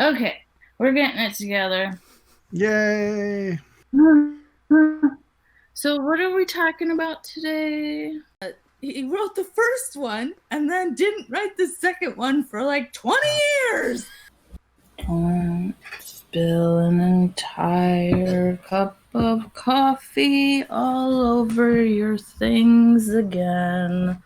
Okay, we're getting it together. Yay! So, what are we talking about today? He wrote the first one and then didn't write the second one for like 20 years. Don't spill an entire cup of coffee all over your things again.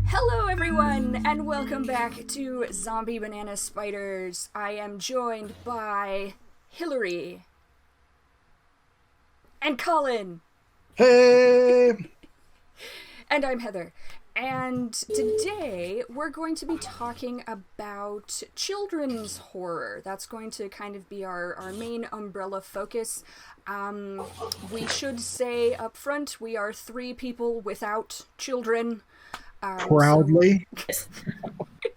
Hello, everyone, and welcome back to ZombieBananaSpiders. I am joined by Hilary and Colin, Hey! and I'm Heather. And today we're going to be talking about children's horror. That's going to kind of be our main umbrella focus. We should say up front we are three people without children. Proudly.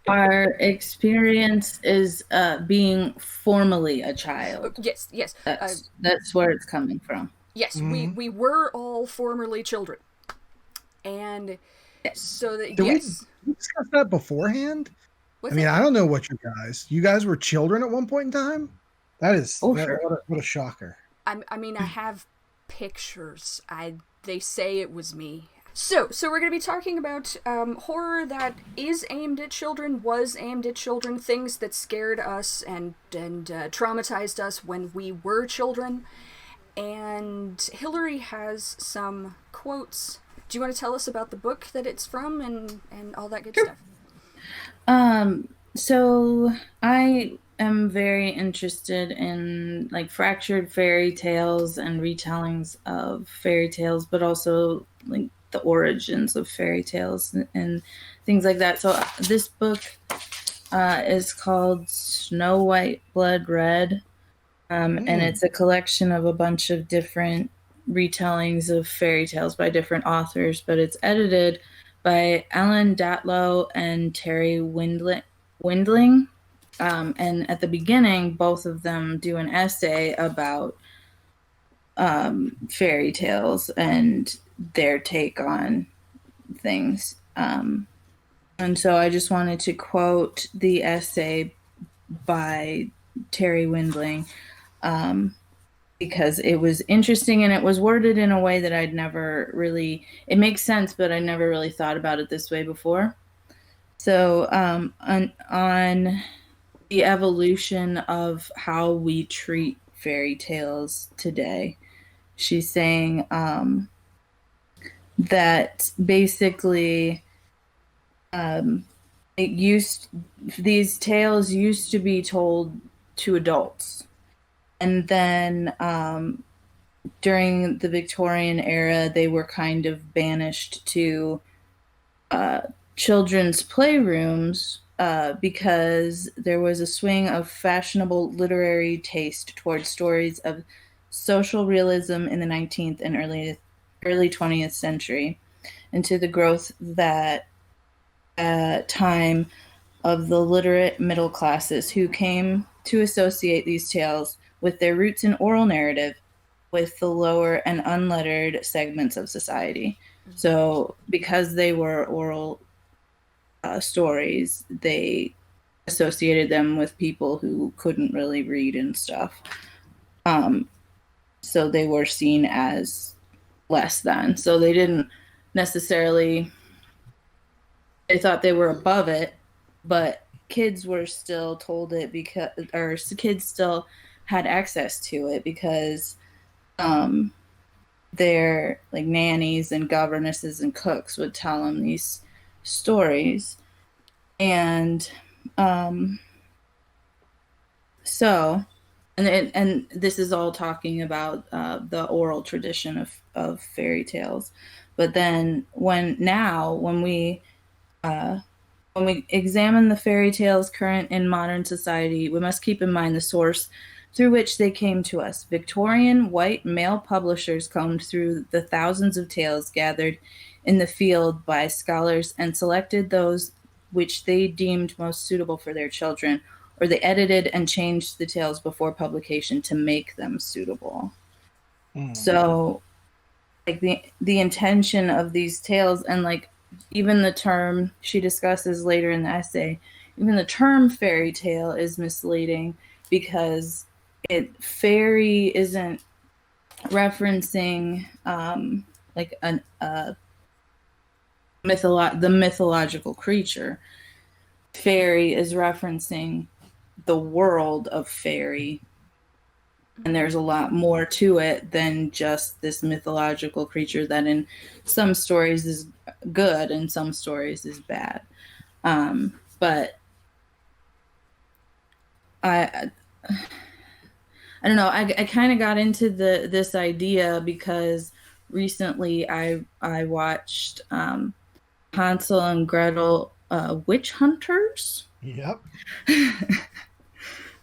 Our experience is being formally a child. Yes. That's where it's coming from. Yes, we were all formerly children. And so that, Did yes. we discuss that beforehand? What's I don't know what you guys were children at one point in time? That is, sure. what a shocker. I mean, I have pictures. They say it was me. So we're going to be talking about horror that is aimed at children, was aimed at children, things that scared us and traumatized us when we were children. And Hilary has some quotes. Do you want to tell us about the book that it's from and all that good stuff? So I am very interested in like fractured fairy tales and retellings of fairy tales, but also like the origins of fairy tales and things like that. So this book is called Snow White Blood Red, and it's a collection of a bunch of different retellings of fairy tales by different authors, but it's edited by Alan Datlow and Terry Windling. And at the beginning, both of them do an essay about fairy tales and their take on things. And so I just wanted to quote the essay by Terry Windling because it was interesting and it was worded in a way that I'd never really, it makes sense, but I never really thought about it this way before. So on the evolution of how we treat fairy tales today, she's saying that basically these tales used to be told to adults, and then during the Victorian era they were kind of banished to children's playrooms because there was a swing of fashionable literary taste towards stories of social realism in the 19th and early 20th century, and to the growth that time of the literate middle classes who came to associate these tales with their roots in oral narrative with the lower and unlettered segments of society. So because they were oral stories, they associated them with people who couldn't really read and stuff. So they were seen as less than. So they didn't necessarily, they thought they were above it, but kids were still told it because, or kids still had access to it because their like nannies and governesses and cooks would tell them these stories. And so and this is all talking about the oral tradition of fairy tales. But then when we examine the fairy tales current in modern society, we must keep in mind the source through which they came to us. Victorian white male publishers combed through the thousands of tales gathered in the field by scholars and selected those which they deemed most suitable for their children, or they edited and changed the tales before publication to make them suitable. So like the intention of these tales, and like even the term she discusses later in the essay, even the term fairy tale is misleading because fairy isn't referencing like the mythological creature. Fairy is referencing the world of fairy, and there's a lot more to it than just this mythological creature that in some stories is good and some stories is bad. But I don't know. I kind of got into this idea because recently I watched Hansel and Gretel Witch Hunters. Yep.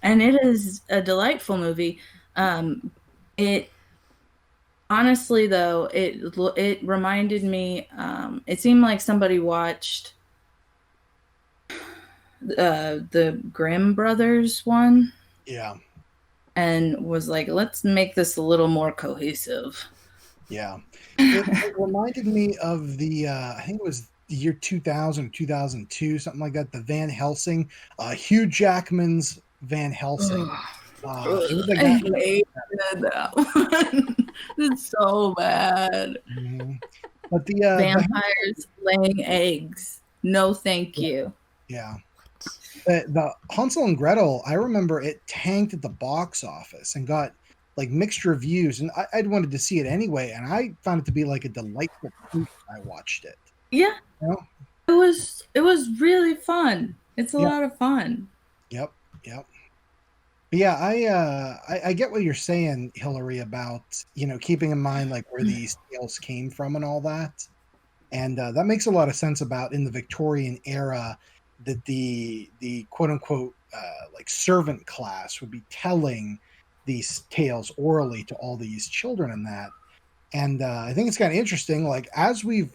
And it is a delightful movie. It honestly though, it reminded me, it seemed like somebody watched the Grimm brothers one. Yeah. And was like, let's make this a little more cohesive. Yeah. It reminded me of the, I think it was the year 2000 or 2002, something like that, the Van Helsing, Hugh Jackman's Van Helsing. It was like I hated that one. It's so bad. But the vampires laying eggs. No, thank you. Yeah. The Hansel and Gretel, I remember it tanked at the box office and got like mixed reviews, and I'd wanted to see it anyway, and I found it to be like a delightful treat when I watched it. Yeah. You know? It was really fun. It's a lot of fun. Yep. But yeah, I get what you're saying, Hilary, about, you know, keeping in mind like where these tales came from and all that. And that makes a lot of sense about in the Victorian era that the quote unquote like servant class would be telling these tales orally to all these children and that. And I think it's kind of interesting, like as we've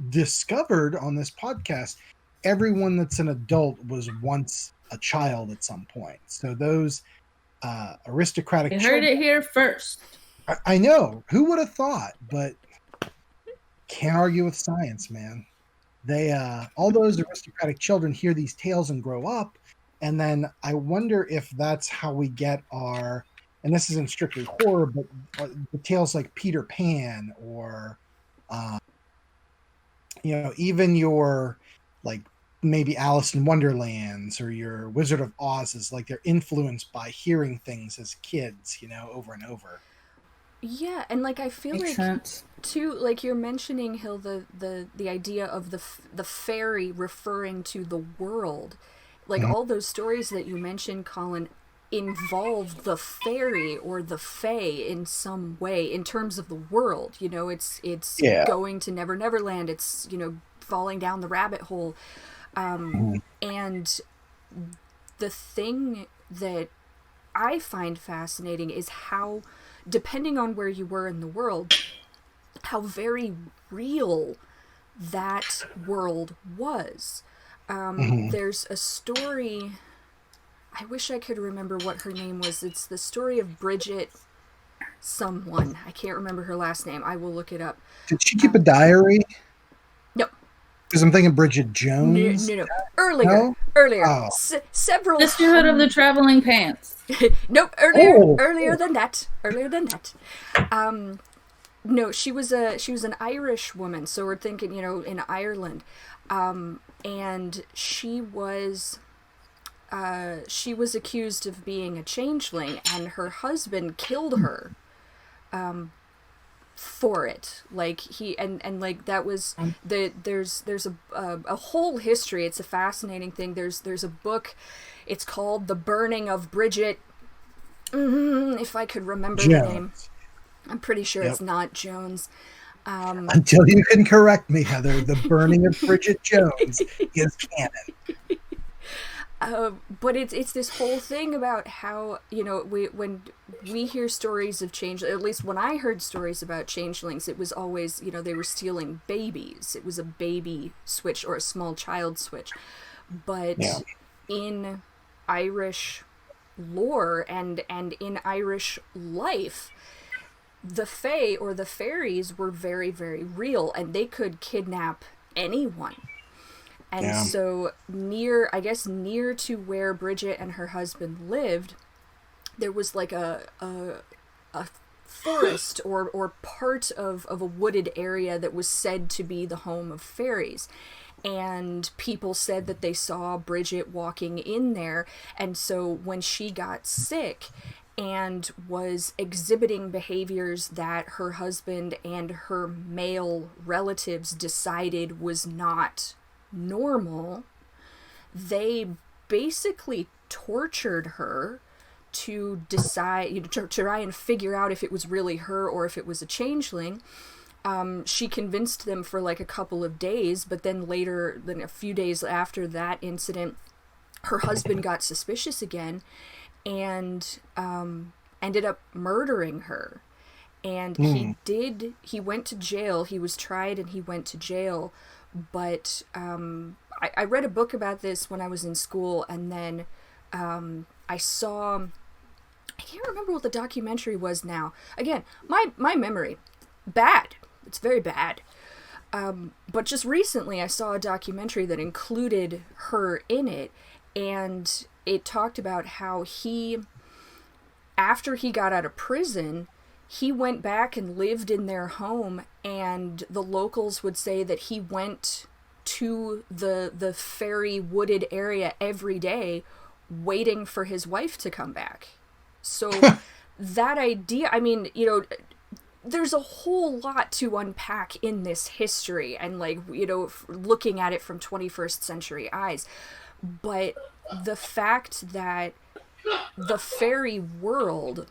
discovered on this podcast, everyone that's an adult was once a child at some point. So those aristocratic You children, heard it here first. I know, who would have thought, but can't argue with science, man. They all those aristocratic children hear these tales and grow up, and then I wonder if that's how we get our, and this isn't strictly horror, but the tales like Peter Pan or you know, even your like maybe Alice in Wonderlands or your Wizard of Oz's, like they're influenced by hearing things as kids, you know, over and over. Yeah, and like I feel Makes like sense. too, like you're mentioning, Hill, the idea of the fairy referring to the world, like all those stories that you mentioned, Colin, involve the fairy or the fae in some way in terms of the world. You know, it's going to Never Never Land. It's, you know, falling down the rabbit hole, and the thing that I find fascinating is how, depending on where you were in the world, how very real that world was. There's a story, I wish I could remember what her name was. It's the story of Bridget someone. I can't remember her last name. I will look it up. Did she keep a diary? No. Because I'm thinking Bridget Jones. No. Earlier. Oh. Several. Sisterhood of the Traveling Pants. Nope. Earlier than that. No, she was an Irish woman. So we're thinking, you know, in Ireland, and she was accused of being a changeling, and her husband killed her for it. Like he and like that was there's a whole history. It's a fascinating thing. There's a book. It's called The Burning of Bridget. If I could remember the name. I'm pretty sure it's not Jones. Until you can correct me, Heather, The Burning of Bridget Jones is canon. But it's this whole thing about how, you know, when we hear stories of change, at least when I heard stories about changelings, it was always, you know, they were stealing babies. It was a baby switch or a small child switch. But in Irish lore and in Irish life, the Fae or the fairies were very, very real, and they could kidnap anyone. And Yeah. so near to where Bridget and her husband lived, there was like a forest or part of a wooded area that was said to be the home of fairies. And people said that they saw Bridget walking in there. And so when she got sick and was exhibiting behaviors that her husband and her male relatives decided was not normal, they basically tortured her to decide, to try and figure out if it was really her or if it was a changeling. She convinced them for like a couple of days, but then later, then a few days after that incident, her husband got suspicious again and ended up murdering her. And he went to jail. He was tried and he went to jail. But I read a book about this when I was in school, and then I can't remember what the documentary was now. Again, my memory, bad. It's very bad. But just recently I saw a documentary that included her in it, and it talked about how after he got out of prison, he went back and lived in their home, and the locals would say that he went to the fairy wooded area every day waiting for his wife to come back. So that idea, I mean, there's a whole lot to unpack in this history and looking at it from 21st century eyes. But the fact that the fairy world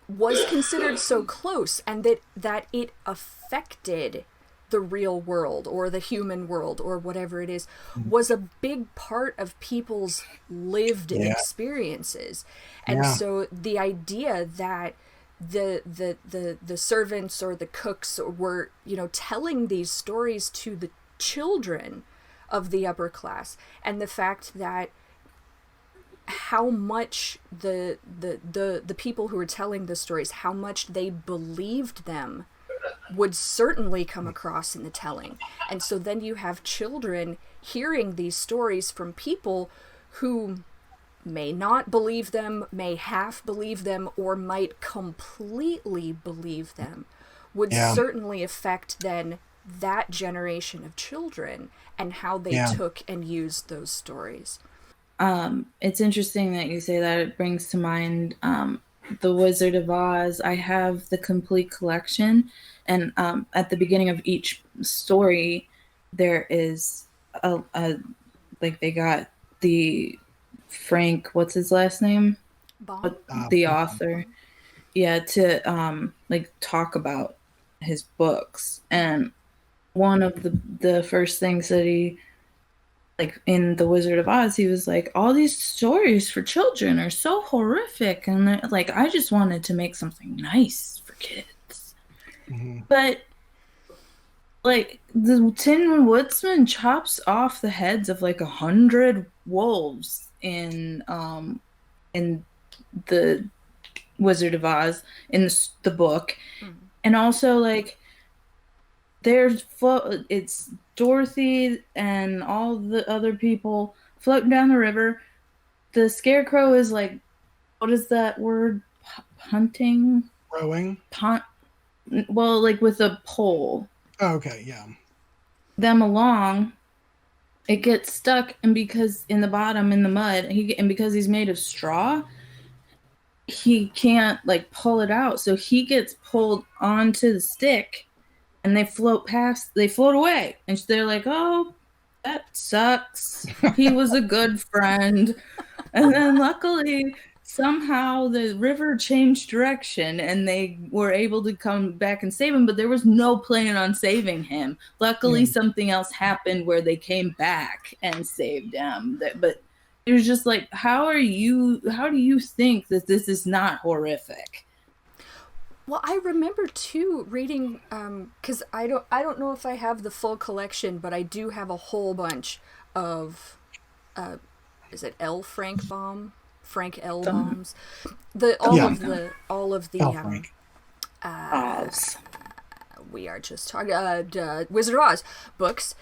was considered so close, and that it affected the real world or the human world or whatever it is, was a big part of people's lived experiences. And so the idea that the servants or the cooks were telling these stories to the children of the upper class, and the fact that how much the people who were telling the stories, how much they believed them, would certainly come across in the telling. And so then you have children hearing these stories from people who may not believe them, may half believe them, or might completely believe them, would certainly affect then that generation of children and how they took and used those stories. It's interesting that you say that. It brings to mind The Wizard of Oz. I have the complete collection, and at the beginning of each story, there is they got the Frank, what's his last name? The author. Yeah, to talk about his books. And one of the first things that he, in The Wizard of Oz, he was like, all these stories for children are so horrific, and I just wanted to make something nice for kids. But the Tin Woodsman chops off the heads of 100 wolves in the Wizard of Oz, in the book. And also it's Dorothy and all the other people floating down the river. The Scarecrow is what is that word? Hunting? Rowing? With a pole. Oh, okay, yeah. Them along. It gets stuck, and because in the bottom, in the mud, because he's made of straw, he can't pull it out. So he gets pulled onto the stick, and they float away. And they're like, oh, that sucks. He was a good friend. And then luckily, somehow the river changed direction and they were able to come back and save him, but there was no plan on saving him. Luckily, something else happened where they came back and saved him. But it was just how do you think that this is not horrific? Well, I remember too reading, because I don't know if I have the full collection, but I do have a whole bunch of is it L. Frank Baum? Frank L. Some- Baums. All of the Frank. Oz. we are just talking Wizard of Oz books.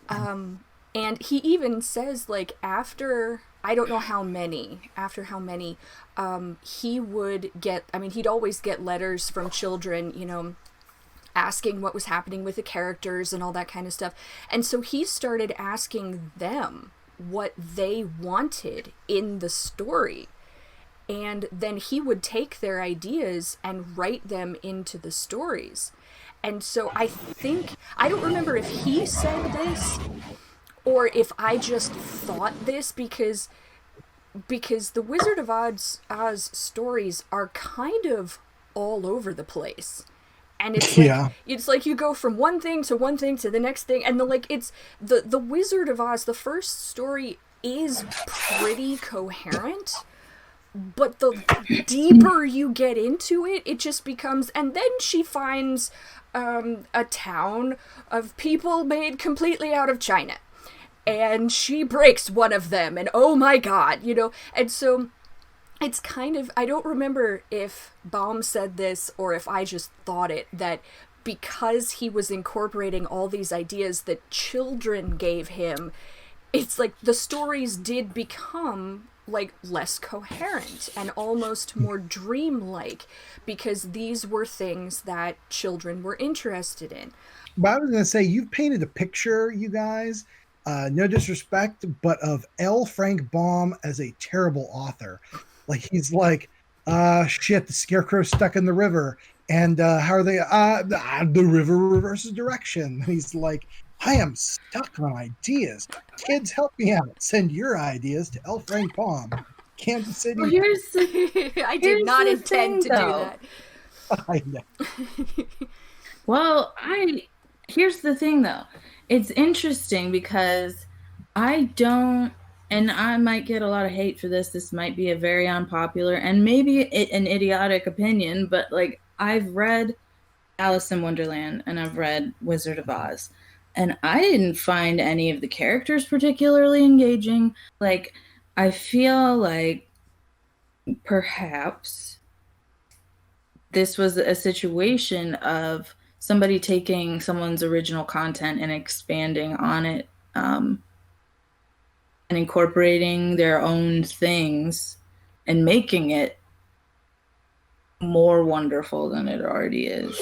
And he even says, like, after I don't know how many, he would get, I mean, he'd always get letters from children, you know, asking what was happening with the characters and all that kind of stuff. And so he started asking them what they wanted in the story. And then he would take their ideas and write them into the stories. And so I think, I don't remember if he said this or if I just thought this, because the Wizard of Oz stories are kind of all over the place. And it's like you go from one thing to the next thing, and it's the Wizard of Oz, the first story is pretty coherent, but the deeper you get into it, it just becomes, and then she finds a town of people made completely out of China, and she breaks one of them, and oh my god, you know. And so it's kind of, I don't remember if Baum said this or if I just thought it, that because he was incorporating all these ideas that children gave him, it's like the stories did become like less coherent and almost more dreamlike, because these were things that children were interested in. But I was going to say, you've painted a picture, you guys, no disrespect, but of L. Frank Baum as a terrible author. Like, he's like, shit, the scarecrow's stuck in the river. And how are they? The river reverses direction. He's like, I am stuck on ideas. Kids, help me out. Send your ideas to L. Frank Baum, Kansas City. Well, I did not intend to do that. I know. Well, here's the thing, though. It's interesting because I don't, and I might get a lot of hate for this. This might be a very unpopular and maybe an idiotic opinion, but like, I've read Alice in Wonderland and I've read Wizard of Oz, and I didn't find any of the characters particularly engaging. Like, I feel like perhaps this was a situation of somebody taking someone's original content and expanding on it, and incorporating their own things and making it more wonderful than it already is.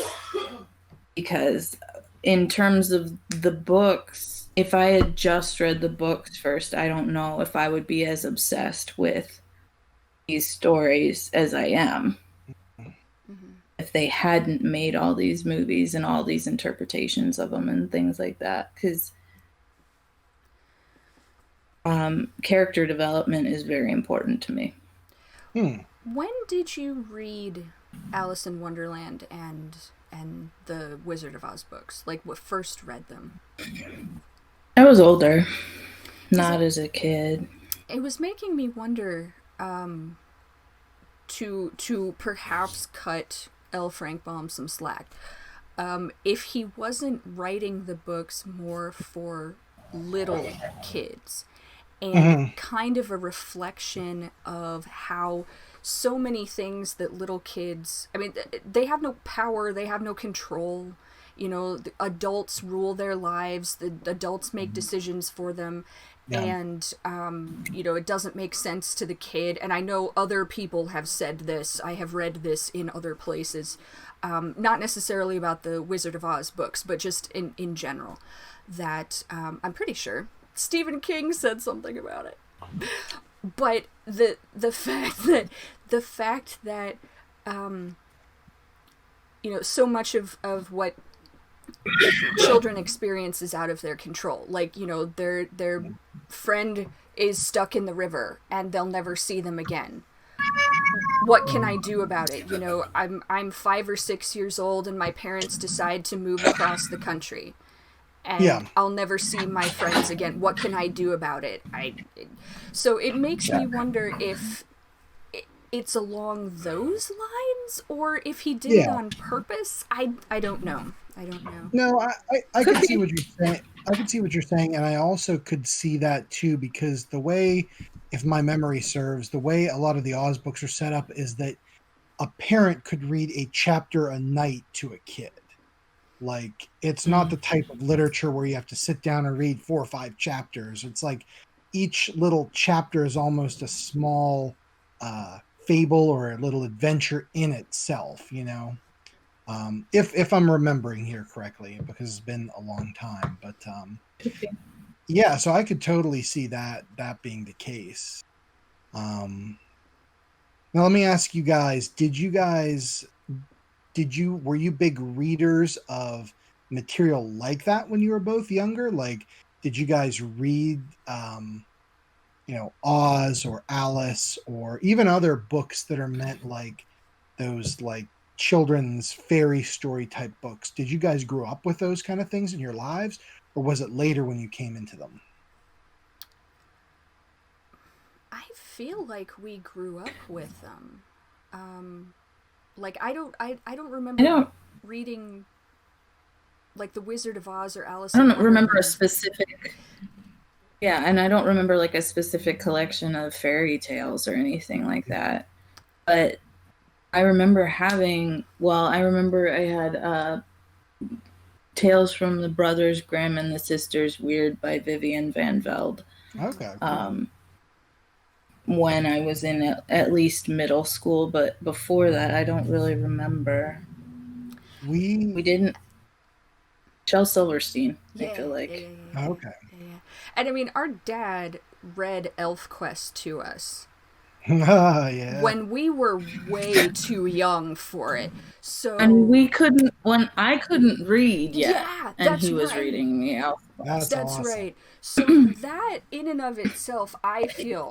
Because in terms of the books, if I had just read the books first, I don't know if I would be as obsessed with these stories as I am. If they hadn't made all these movies and all these interpretations of them and things like that. Because character development is very important to me. When did you read Alice in Wonderland and the Wizard of Oz books? Like, what first read them? I was older, not as a kid. It was making me wonder, to perhaps cut L. Frank Baum some slack. If he wasn't writing the books more for little kids, and kind of a reflection of how so many things that little kids, I mean, they have no power, they have no control, you know, the adults rule their lives, the adults make decisions for them. Yeah. And, you know, it doesn't make sense to the kid. And I know other people have said this. I have read this in other places. Not necessarily about the Wizard of Oz books, but just in general. That, I'm pretty sure Stephen King said something about it. But the fact that you know, so much of what children experience is out of their control. Like, you know, their friend is stuck in the river and they'll never see them again. What can I do about it? You know, I'm 5 or 6 years old and my parents decide to move across the country. And I'll never see my friends again. What can I do about it? So it makes me wonder if it's along those lines, or if he did it on purpose. I don't know. No, I can see what you're saying. I can see what you're saying, and I also could see that too, because the way if my memory serves, the way a lot of the Oz books are set up is that a parent could read a chapter a night to a kid. Like, it's not the type of literature where you have to sit down and read 4 or 5 chapters. It's like each little chapter is almost a small fable or a little adventure in itself, you know. If I'm remembering here correctly, because it's been a long time. But yeah, so I could totally see that being the case. Now let me ask you guys, were you big readers of material like that when you were both younger? Like, did you guys read Oz or Alice or even other books that are meant like those like children's fairy story type books? Did you guys grow up with those kind of things in your lives, or was it later when you came into them? I feel like we grew up with them. Like I don't remember reading like The Wizard of Oz or Alice. I don't remember a specific. Yeah, and I don't remember like a specific collection of fairy tales or anything like that. But I remember having. Well, I remember I had tales from the Brothers Grimm and the Sisters Weird by Vivian Van Velde. Okay. When I was in at least middle school, but before that, I don't really remember. We didn't. Shel Silverstein, I feel like. Yeah. Okay. Yeah. And I mean, our dad read ElfQuest to us. Yeah. When we were way too young for it. So and when I couldn't read yet. Yeah, and he was reading me out. That's awesome. Right. So that in and of itself, I feel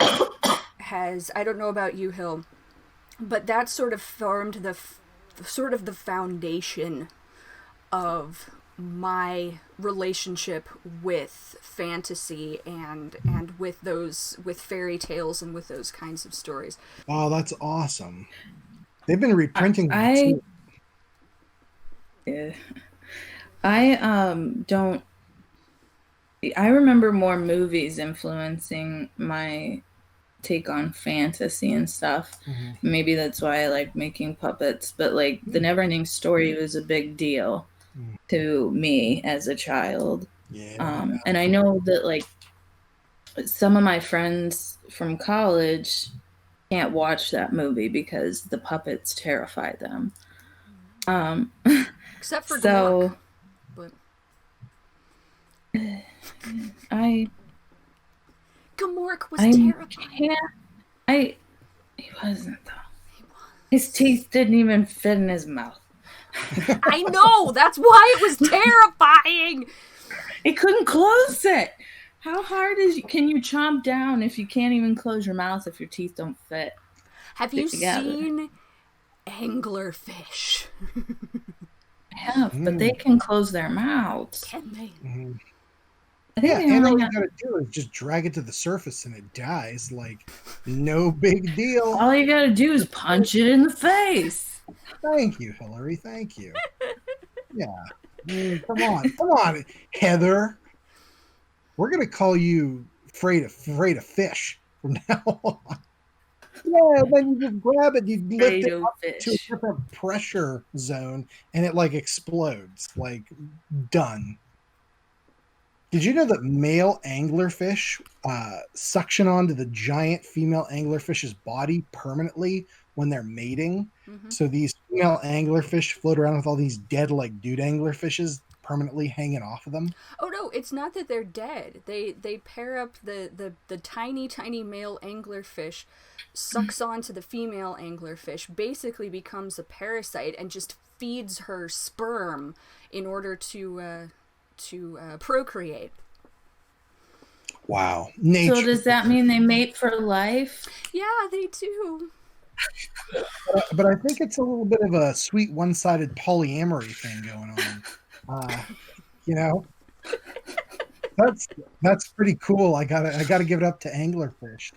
has, I don't know about you, Hill, but that sort of formed the foundation of my relationship with fantasy and with fairy tales and with those kinds of stories. Oh, that's awesome. They've been reprinting them too. Yeah. I remember more movies influencing my take on fantasy and stuff. Mm-hmm. Maybe that's why I like making puppets, but like the Neverending Story was a big deal to me as a child. Yeah. And I know that like some of my friends from college can't watch that movie because the puppets terrify them. Except for so Gluck, but Gamork was terrifying. He wasn't though. His teeth didn't even fit in his mouth. I know, that's why it was terrifying. He couldn't close it. How hard can you chomp down if you can't even close your mouth if your teeth don't fit? Have you seen anglerfish? I have, but they can close their mouths. Can they? Mm-hmm. Yeah, and all you gotta do is just drag it to the surface and it dies. Like, no big deal. All you gotta do is punch it in the face. Thank you, Hilary. Thank you. Yeah. Come on, Heather. We're gonna call you afraid of fish from now on. Yeah, then you just grab it, you lift it up to a different pressure zone, and it like explodes. Like, done. Did you know that male anglerfish suction onto the giant female anglerfish's body permanently when they're mating? Mm-hmm. So these female anglerfish float around with all these dead, like, dude anglerfishes permanently hanging off of them? Oh no, it's not that they're dead. They pair up the tiny male anglerfish, sucks onto the female anglerfish, basically becomes a parasite, and just feeds her sperm in order to procreate. Wow. Nature. So does that mean they mate for life? Yeah, they do. But I think it's a little bit of a sweet one-sided polyamory thing going on. You know, that's pretty cool. I gotta give it up to anglerfish.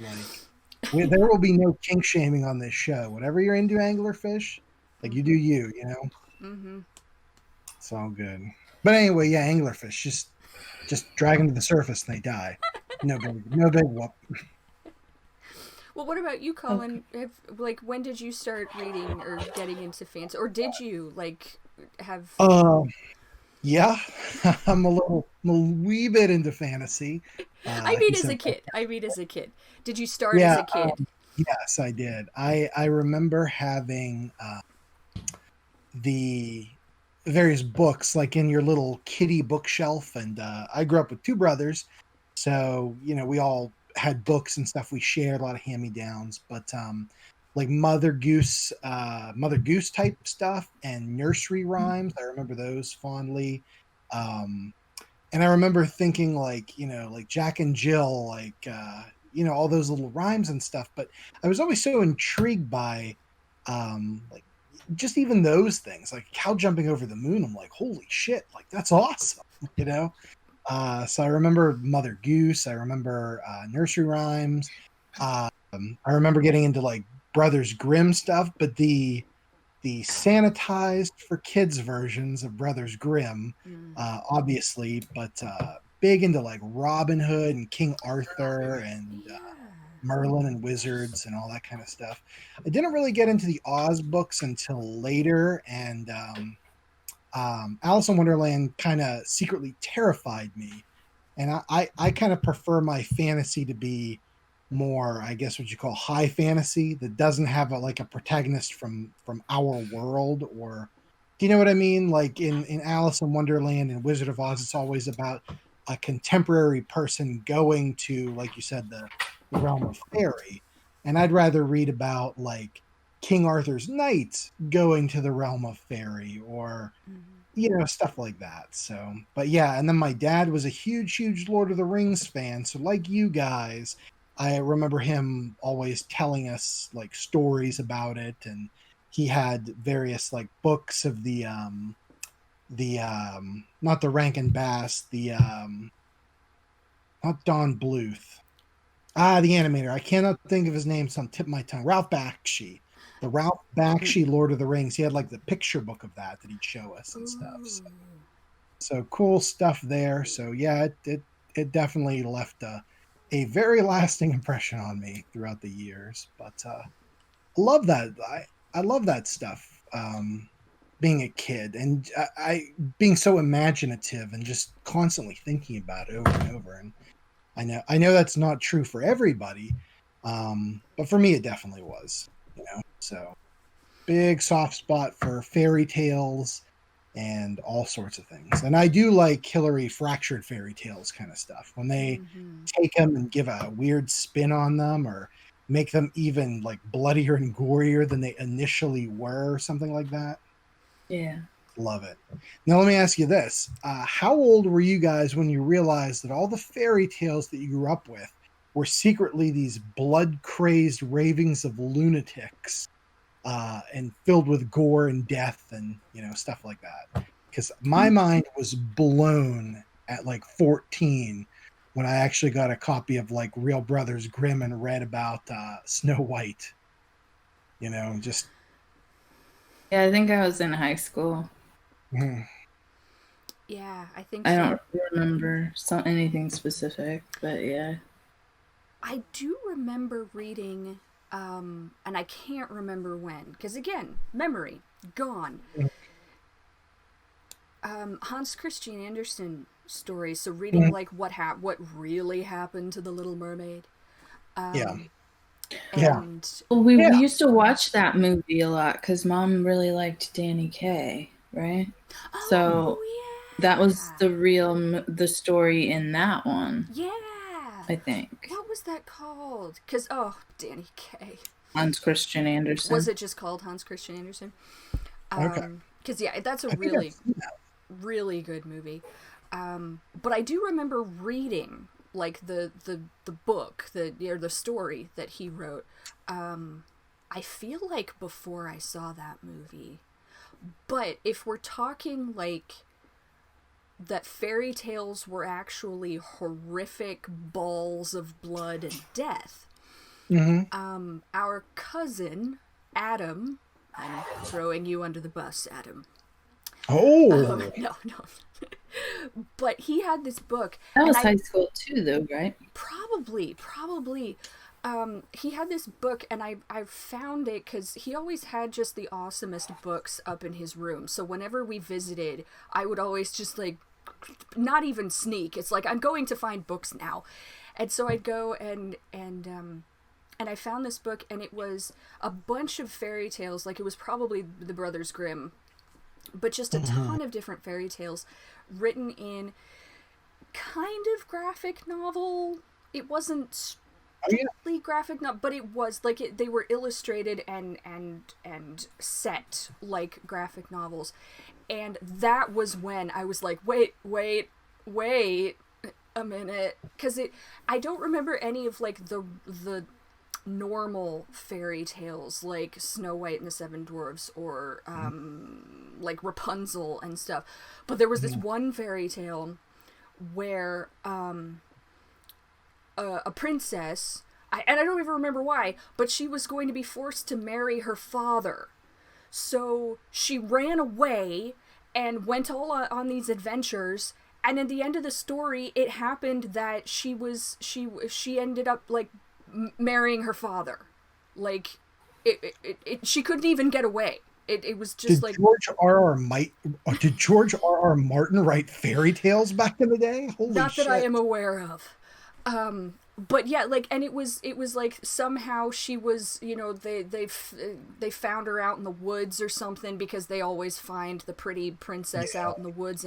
Like, there will be no kink shaming on this show. Whatever you're into, anglerfish, like, you do you know. Mm-hmm. It's all good. But anyway, yeah, anglerfish just drag them to the surface and they die. No big whoop. Well, what about you, Colin? When did you start reading or getting into fantasy, or did you have? Yeah, I'm a wee bit into fantasy. I mean, He as said, a kid. I mean, as a kid. Did you start as yeah, a kid? yes, I did. I remember having the various books like in your little kitty bookshelf, and I grew up with two brothers, so we all had books and stuff we shared, a lot of hand-me-downs, but like Mother Goose type stuff and nursery rhymes, I remember those fondly. um and I remember thinking like Jack and Jill, all those little rhymes and stuff, but I was always so intrigued by like just even those things, like cow jumping over the moon. I'm like, holy shit, like that's awesome, you know? So I remember Mother Goose. I remember nursery rhymes. I remember getting into like Brothers Grimm stuff, but the sanitized for kids versions of Brothers Grimm, Mm. obviously, but big into like Robin Hood and King Arthur and Yeah. Merlin and Wizards and all that kind of stuff. I didn't really get into the Oz books until later, and Alice in Wonderland kind of secretly terrified me. And I kind of prefer my fantasy to be more, I guess, what you call high fantasy, that doesn't have like a protagonist from our world. Or do you know what I mean? Like in Alice in Wonderland and Wizard of Oz, it's always about a contemporary person going to, like you said, the realm of fairy. And I'd rather read about like King Arthur's knights going to the realm of fairy, or stuff like that. So, but yeah, and then my dad was a huge Lord of the Rings fan. So, like you guys, I remember him always telling us like stories about it, and he had various like books of the not the Rankin Bass, the not Don Bluth. The animator. I cannot think of his name, so on tip of my tongue. Ralph Bakshi. The Ralph Bakshi Lord of the Rings. He had like the picture book of that he'd show us and stuff. So cool stuff there. So yeah, it definitely left a very lasting impression on me throughout the years. But I love that. I love that stuff. Being a kid, and I being so imaginative and just constantly thinking about it over and over. And I know that's not true for everybody, but for me it definitely was. So big soft spot for fairy tales and all sorts of things. And I do like Hilary fractured fairy tales kind of stuff, when they take them and give a weird spin on them, or make them even like bloodier and gorier than they initially were, or something like that. Yeah. Love it. Now let me ask you this: how old were you guys when you realized that all the fairy tales that you grew up with were secretly these blood-crazed ravings of lunatics, and filled with gore and death and stuff like that? Because my mind was blown at like 14 when I actually got a copy of like real Brothers Grimm and read about Snow White. Just Yeah, I think I was in high school. Yeah, I think I so. don't remember anything specific, but yeah. I do remember reading, and I can't remember when, because again, memory gone. Hans Christian Andersen stories, so reading like what really happened to the Little Mermaid. Yeah. And Well, we used to watch that movie a lot because Mom really liked Danny Kaye, right? So that was the story in that one. Yeah. I think. What was that called? Because Danny Kaye. Hans Christian Andersen. Was it just called Hans Christian Andersen? Okay. Because yeah, that's a really good movie. But I do remember reading like the book, the story that he wrote. I feel like before I saw that movie. But if we're talking like that fairy tales were actually horrific balls of blood and death, our cousin Adam, I'm throwing you under the bus, Adam. No. But he had this book. That was high school too, though, right? Probably. he had this book, and I found it because he always had just the awesomest books up in his room. So whenever we visited, I would always just like, not even sneak. It's like, I'm going to find books now. And so I'd go and I found this book, and it was a bunch of fairy tales. Like, it was probably the Brothers Grimm, but just a ton of different fairy tales written in kind of graphic novel. It wasn't strictly graphic novel, but it was like they were illustrated and set like graphic novels. And that was when I was like, wait a minute, because I don't remember any of like the normal fairy tales like Snow White and the Seven Dwarfs or like Rapunzel and stuff, but there was this one fairy tale where a princess, and I don't even remember why, but she was going to be forced to marry her father. So she ran away and went all on these adventures, and at the end of the story, it happened that she ended up like marrying her father. Like she couldn't even get away. It was just like Did George R.R. Martin write fairy tales back in the day? Holy not shit. that I am aware of. But yeah, like, and it was like somehow she was, you know, they found her out in the woods or something, because they always find the pretty princess out in the woods,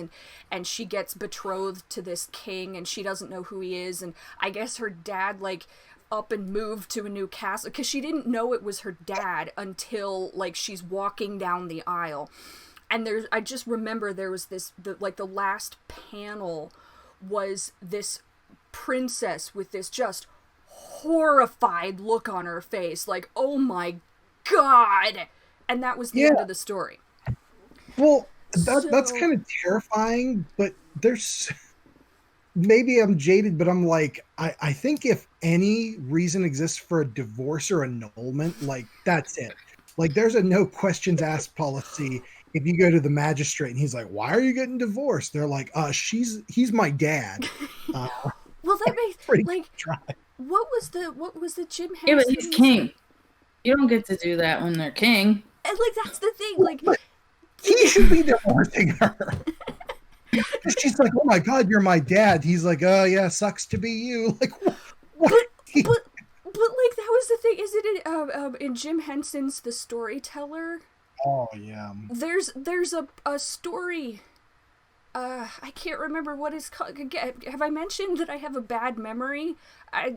and she gets betrothed to this king, and she doesn't know who he is, and I guess her dad like up and moved to a new castle, because she didn't know it was her dad until like she's walking down the aisle. And I just remember there was the last panel was this princess with this just horrified look on her face, like, oh my god, and that was the end of the story. Well, that's kind of terrifying, but there's, maybe I'm jaded, but I'm like, I think if any reason exists for a divorce or annulment, like, that's it. Like, there's a no questions asked policy. If you go to the magistrate and he's like, why are you getting divorced? They're like, he's my dad. Well, that makes like dry. What was the Jim Henson? Yeah, but he's king. You don't get to do that when they're king. And like, that's the thing. Like, he should be divorcing her. She's like, oh my god, you're my dad. He's like, oh yeah, sucks to be you. Like, what? But like, that was the thing. Is it in Jim Henson's The Storyteller? Oh yeah. There's a story. I can't remember what it's called. Have I mentioned that I have a bad memory? I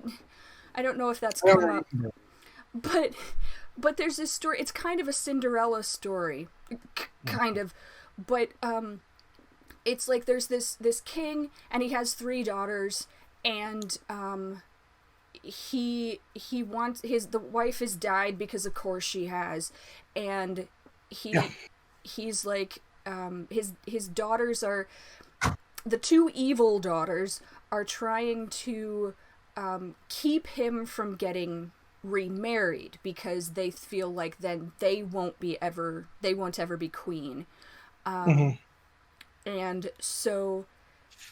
don't know if that's come up. But there's this story. It's kind of a Cinderella story, kind of. But it's like there's this king, and he has 3 daughters, and he wants the wife has died, because of course she has, and he's like, his daughters are, the 2 evil daughters are trying to keep him from getting remarried, because they feel like then they won't ever be queen. And so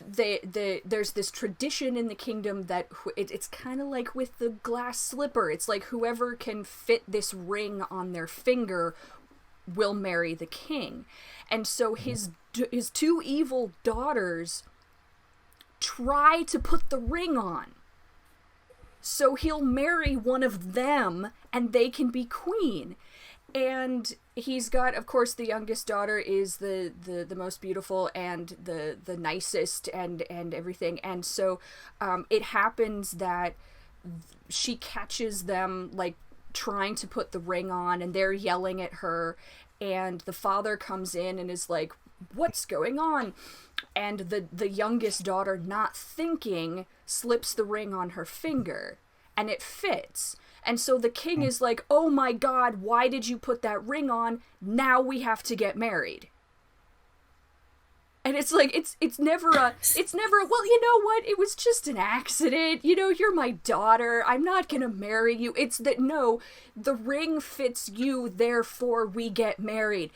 there's this tradition in the kingdom that it's kind of like with the glass slipper. It's like whoever can fit this ring on their finger will marry the king. And so his 2 evil daughters try to put the ring on, so he'll marry one of them and they can be queen. And he's got, of course, the youngest daughter is the most beautiful and the nicest and everything. And so it happens that she catches them like trying to put the ring on, and they're yelling at her, and the father comes in and is like, what's going on? And the youngest daughter, not thinking, slips the ring on her finger, and it fits. And so the king is like, oh my god, why did you put that ring on? Now we have to get married. And it's like, it's never, well, you know what? It was just an accident. You know, you're my daughter. I'm not gonna marry you. It's that, no, the ring fits you, therefore we get married.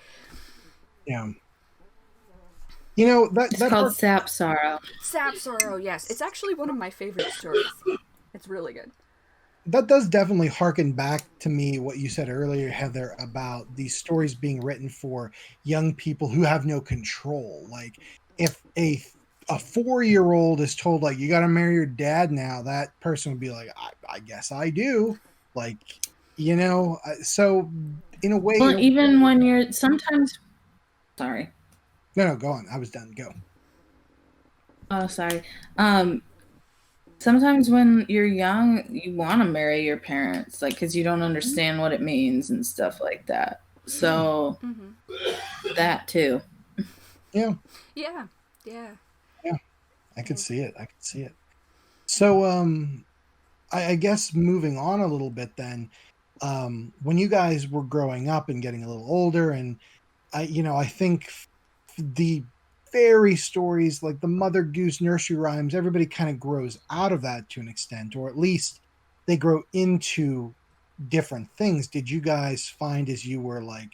Yeah. You know, it's called Sap Sorrow. Sap Sorrow, yes. It's actually one of my favorite stories. It's really good. that does definitely harken back to me what you said earlier, Heather, about these stories being written for young people who have no control. Like if a 4-year-old is told like you got to marry your dad now, that person would be like, I guess I do. Like, so in a way, Well, even when you're sometimes, sorry. no, go on. I was done. Go. Oh, sorry. Sometimes when you're young, you want to marry your parents, like, because you don't understand what it means and stuff like that. So that too. Yeah. Yeah. Yeah. Yeah. I could see it. So, I guess moving on a little bit then, when you guys were growing up and getting a little older, and I think the fairy stories, like the Mother Goose nursery rhymes, everybody kind of grows out of that to an extent, or at least they grow into different things. Did you guys find as you were like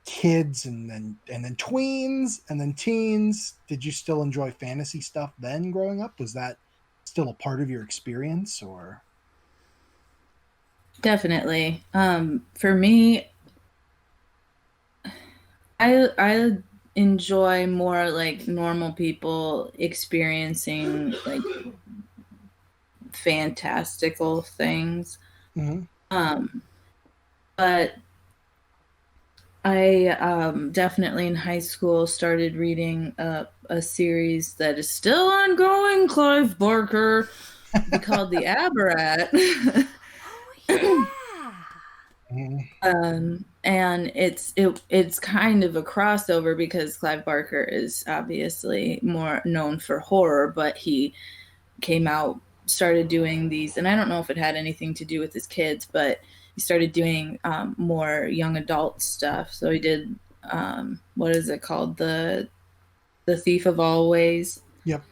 kids and then tweens and then teens, did you still enjoy fantasy stuff then growing up? Was that still a part of your experience, or? Definitely. For me, I enjoy more like normal people experiencing like fantastical things. Mm-hmm. But I definitely in high school started reading a series that is still ongoing, Clive Barker, called The Aberrat. Oh yeah. And it's kind of a crossover because Clive Barker is obviously more known for horror, but he started doing these, and I don't know if it had anything to do with his kids, but he started doing more young adult stuff. So he did what is it called, the Thief of Always. Yep.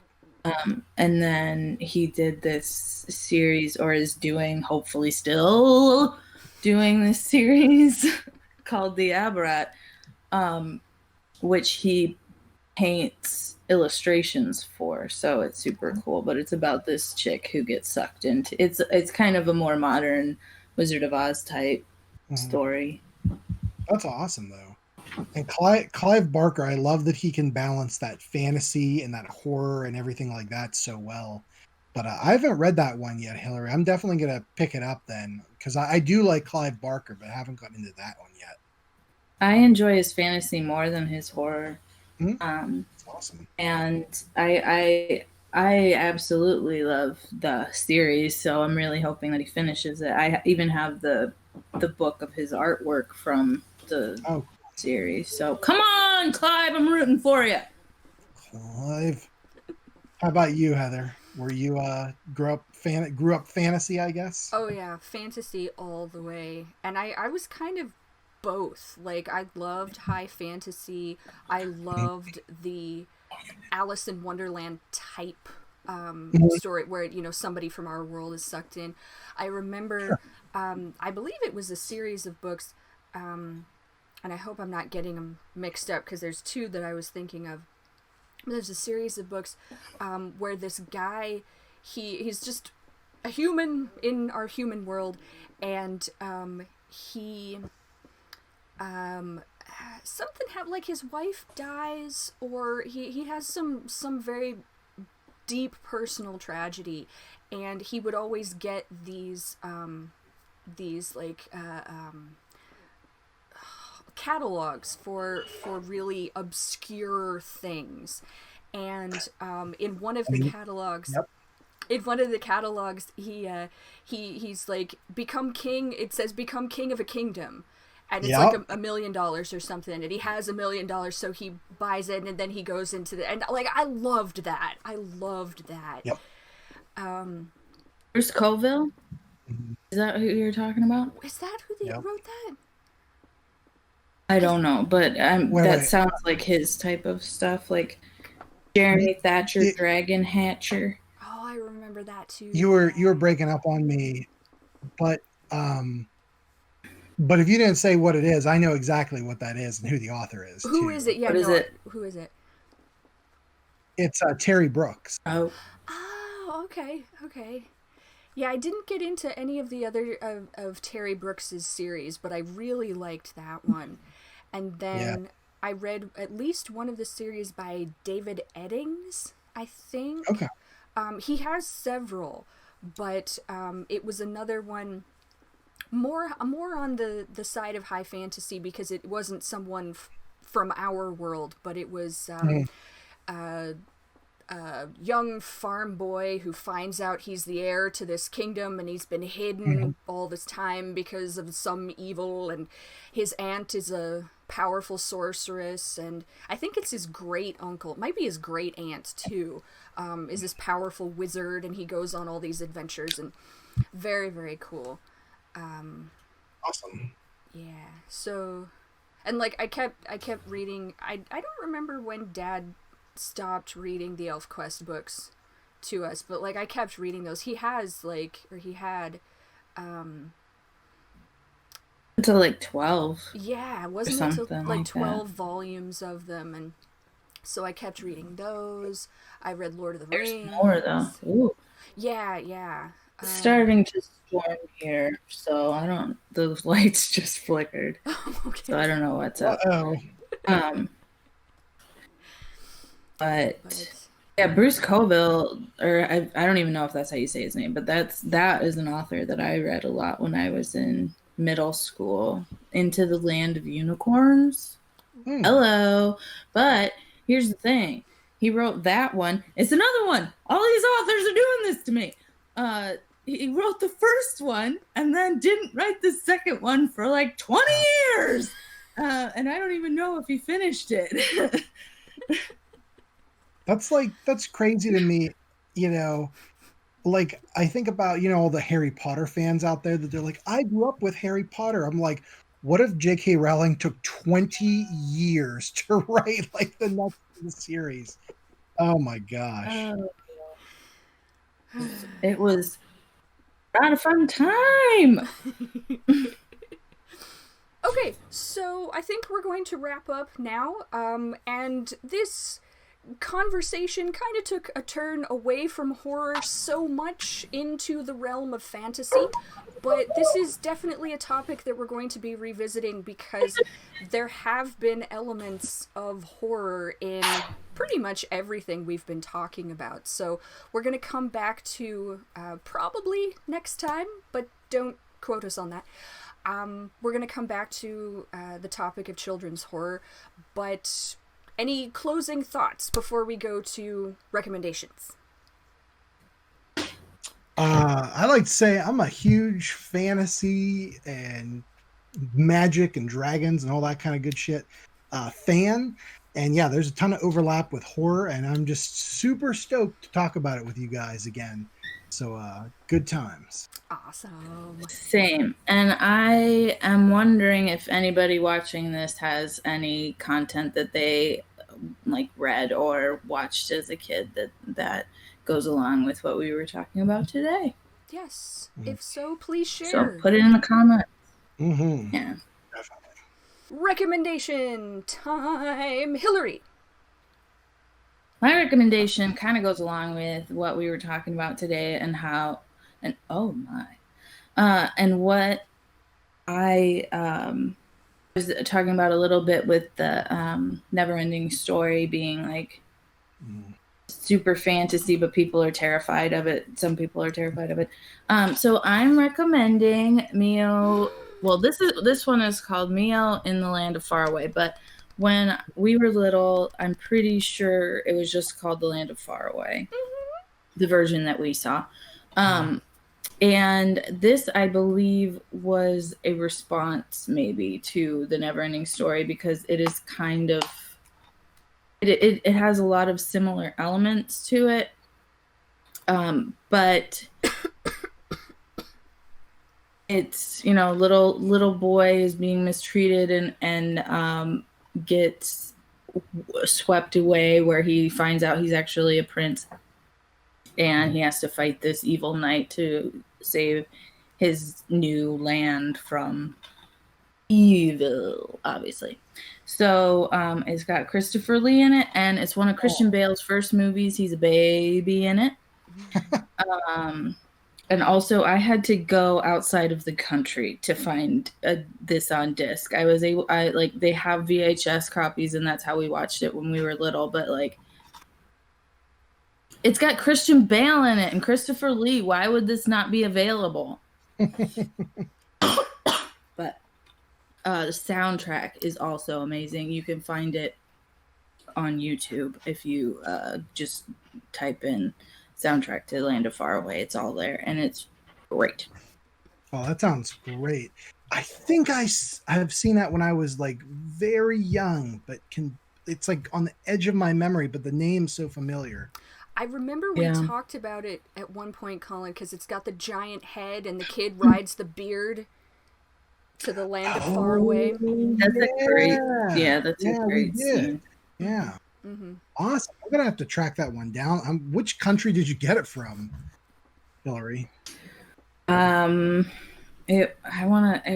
And then he did this series, or is doing, hopefully still doing this series called The Aberrat, which he paints illustrations for. So it's super cool, but it's about this chick who gets sucked into it's kind of a more modern Wizard of Oz type story. That's awesome though. And Clive Barker, I love that he can balance that fantasy and that horror and everything like that so well. But I haven't read that one yet, Hilary. I'm definitely going to pick it up then, because I do like Clive Barker, but I haven't gotten into that one yet. I enjoy his fantasy more than his horror. That's awesome. And I absolutely love the series, so I'm really hoping that he finishes it. I even have the book of his artwork from the series. So come on, Clive, I'm rooting for you. Clive. How about you, Heather? Were you grew up fantasy, I guess? Oh yeah, fantasy all the way. And I was kind of both. Like I loved high fantasy. I loved the Alice in Wonderland type story where somebody from our world is sucked in. I remember I believe it was a series of books, and I hope I'm not getting them mixed up because there's two that I was thinking of. There's a series of books where this guy, he's just a human in our human world, and he something happened, like his wife dies, or he has some very deep personal tragedy, and he would always get these like catalogs for really obscure things, and in one of the catalogs. Yep. In one of the catalogs, he's like, become king. It says become king of a kingdom, and it's like $1 million or something. And he has $1 million, so he buys it, and then he goes into the, and like I loved that. Yep. Bruce Colville? Is that who you're talking about? Is that who wrote that? I don't know, but that sounds like his type of stuff, like Jeremy Thatcher, Dragon Hatcher. Oh, I remember that too. You were breaking up on me, but if you didn't say what it is, I know exactly what that is and who the author is. Who is it? Yeah, what is it? Who is it? It's Terry Brooks. Oh, okay. Yeah, I didn't get into any of the other of Terry Brooks's series, but I really liked that one. And Yeah. then I read at least one of the series by David Eddings, I Okay. think. He has several, but it was another one more on the side of high fantasy because it wasn't someone from our world, but it was Mhm. a young farm boy who finds out he's the heir to this kingdom and he's been hidden all this time because of some evil, and his aunt is a powerful sorceress, and I think it's his great uncle, it might be his great aunt too, is this powerful wizard, and he goes on all these adventures, and very, very cool. Awesome. Yeah. So, and like I kept reading. I don't remember when Dad stopped reading the ElfQuest books to us, but like I kept reading those. He has he had Until like 12 yeah, or wasn't it to something like like 12 volumes of them, and so I kept reading those. I read Lord of the There's Rings. more though. Ooh. Yeah, yeah. It's starting to storm here, so I don't. The lights just flickered, Okay. so I don't know what's up. Uh-oh. Um, but But yeah, Bruce Coville, or I don't even know if that's how you say his name, but that is an author that I read a lot when I was in middle school. Into the Land of Unicorns. Hello, but here's the thing: he wrote that one. It's another one. All these authors are doing this to me. He wrote the first one and then didn't write the second one for like 20 years. And I don't even know if he finished it. That's crazy to me, you know. Like, I think about, all the Harry Potter fans out there that they're like, I grew up with Harry Potter. I'm like, what if J.K. Rowling took 20 years to write like the next in the series? Oh my gosh. It was not a fun time. okay, so I think we're going to wrap up now. And this conversation kind of took a turn away from horror so much into the realm of fantasy, but this is definitely a topic that we're going to be revisiting because there have been elements of horror in pretty much everything we've been talking about. So we're going to come back to probably next time, but don't quote us on that. We're going to come back to the topic of children's horror, but any closing thoughts before we go to recommendations? I like to say I'm a huge fantasy and magic and dragons and all that kind of good shit fan. And yeah, there's a ton of overlap with horror, and I'm just super stoked to talk about it with you guys again. So good times. Awesome. Same. And I am wondering if anybody watching this has any content that they like read or watched as a kid that goes along with what we were talking about today. Yes. If so, please share. So put it in the comments. Mm-hmm. Yeah. Definitely. Recommendation time. Hilary. My recommendation kind of goes along with what we were talking about today and how, and oh my, and what I was talking about a little bit with the never-ending story being like super fantasy, but people are terrified of it. Some people are terrified of it. So I'm recommending Mio. Well, this one is called Mio in the Land of Far Away, but when we were little, I'm pretty sure it was just called The Land of Far Away, the version that we saw. And this, I believe, was a response maybe to the Neverending Story because it is kind of, it has a lot of similar elements to it. But it's, little boy is being mistreated and gets swept away where he finds out he's actually a prince and he has to fight this evil knight to save his new land from evil, obviously. So it's got Christopher Lee in it, and it's one of Christian Bale's first movies. He's a baby in it. And also, I had to go outside of the country to find this on disc. They have VHS copies, and that's how we watched it when we were little. But like, it's got Christian Bale in it and Christopher Lee. Why would this not be available? But the soundtrack is also amazing. You can find it on YouTube if you just type in soundtrack to Land of Far Away. It's all there, and it's great. Oh, that sounds great. I think have seen that when I was like very young, but it's like on the edge of my memory, but the name's so familiar. I remember we talked about it at one point, Colin, because it's got the giant head and the kid rides the beard to the Land of Far Away. That's a great, that's a great scene. Yeah. Mm-hmm. Awesome. I'm gonna have to track that one down. Which country did you get it from, Hilary? It